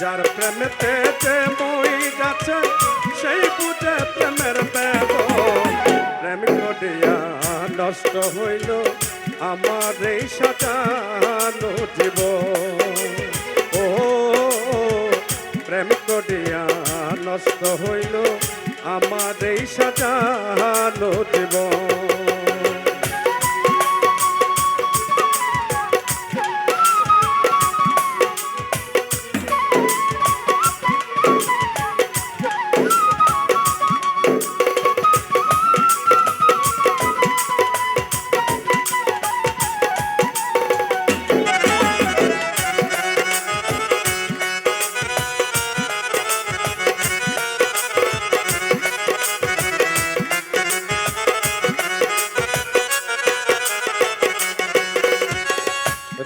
যার প্রেমেতে যে মই গেছে সেই বুঝে প্রেমের বেদন। প্রেম করিয়া নষ্ট হইল আমার এই সাজানো জীবন। ও প্রেম করিয়া নষ্ট হইল আমার এই সাজানো জীবন।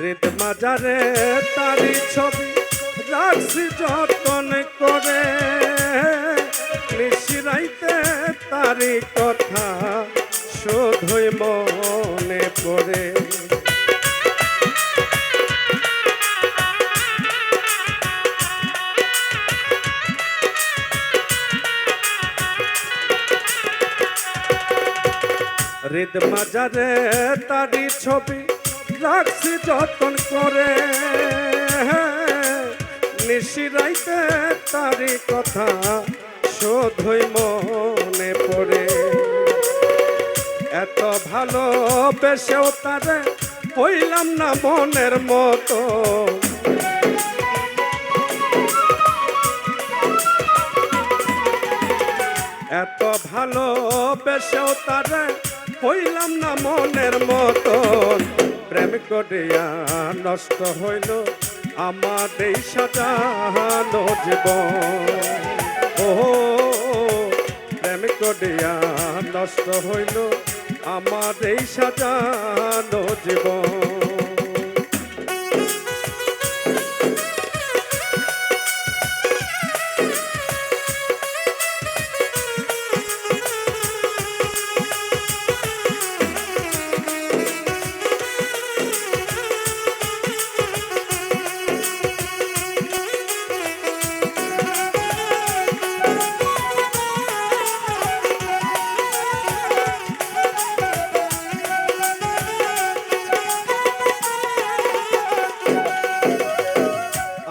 হৃদ মাজারে তারি ছবি রাখছি যতন করে, নিশিরাইতে তারি কথা শুধুই মনে পড়ে। হৃদ মাজারে তারি ছবি রাখছি যতন করে, নিশিরাইতে তারি কথা শুধুই মনে পড়ে। এত ভালোবেসেও তারে হইলাম না মনের মতো, এত ভালোবেসেও তারে হইলাম না মনের মতন। প্রেম করিয়া নষ্ট হইল আমার এই সাজানো জীবন। ও প্রেম করিয়া নষ্ট হইল আমার এই সাজানো জীবন।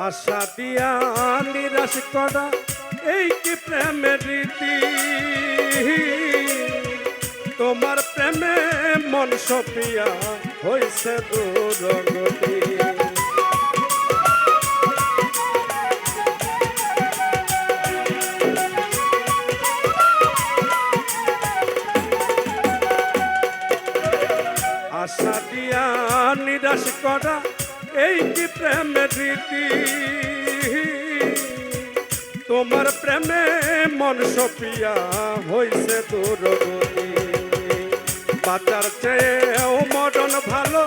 আশা দিয়া নিরাশ করা এই কি প্রেমের রীতি, তোমার প্রেমে মন সপিয়া হইছে দুরগতি। আশা দিয়া নিরাশ করা এই কি প্রেমের রীতি, তোমার প্রেমে মন সপিয়া হইছে দুরগতি। বাঁচার চেয়েও মরণ ভালো,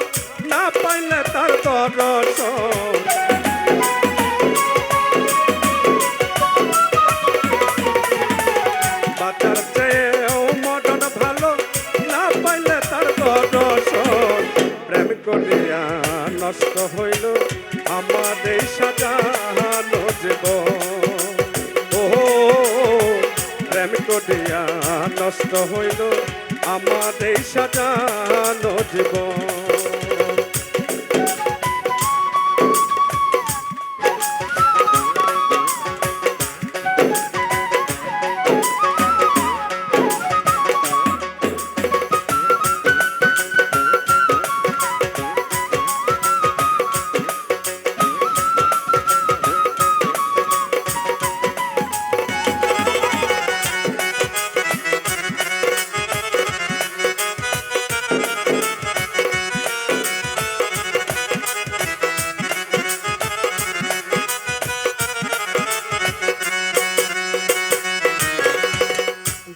না পাইলে তার দর্শন। বাঁচার চেয়েও মরণ ভালো, না পাইলে তার দর্শন। প্রেম করিয়া নষ্ট হইল আমার এই সাজানো জীবন। ও প্রেম করিয়া নষ্ট হইল আমার এই সাজানো জীবন।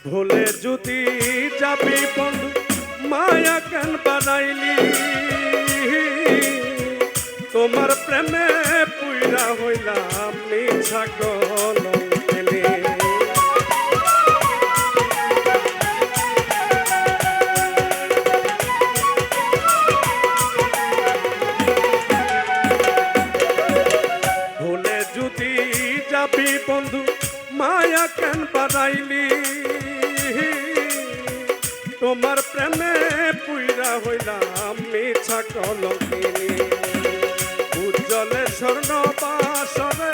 ভুলে যদি যাবি বন্ধু মায়া কেন বানাইলি, তোমার প্রেমে পুইরা হইলাম মিছা কলঙ্কিনী। ভুলে যদি যাবি বন্ধু মায়া কেন বাড়াইলি তোমার প্রেমে পুইরা হইলাম মিছা কলঙ্কিনী উজ্জ্বলের স্বর্ণ বাসরে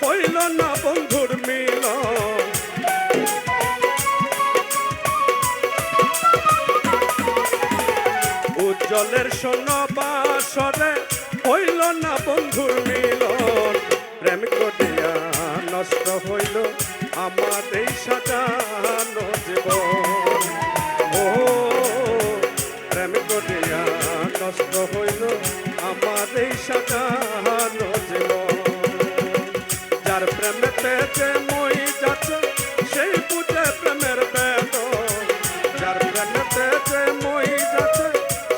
হইল না বন্ধুর মিলন উজ্জ্বলের স্বর্ণ বাসরে হইল না বন্ধুর মিলন প্রেম করিয়া নষ্ট হইল আমার এই সাজানো জীবন ও প্রেম করিয়া নষ্ট হইল আমার এই সাজানো জীবন যার প্রেমেতে যে মই যাচ্ছে সেই বুঝে প্রেমের বেদন যার প্রেমেতে যে মই যাচ্ছে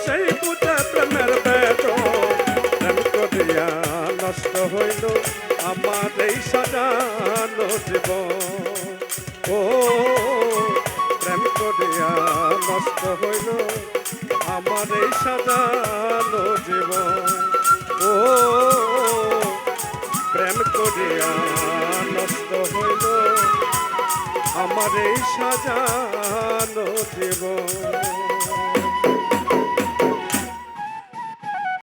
সেই বুঝে প্রেমের বেদন প্রেম করিয়া নষ্ট হইল আমার এই সাজানো জীবন ও প্রেম করিয়া নষ্ট হইল আমার এই সাজানো জীবন ও প্রেম করিয়া নষ্ট হইল আমার এই সাজানো জীবন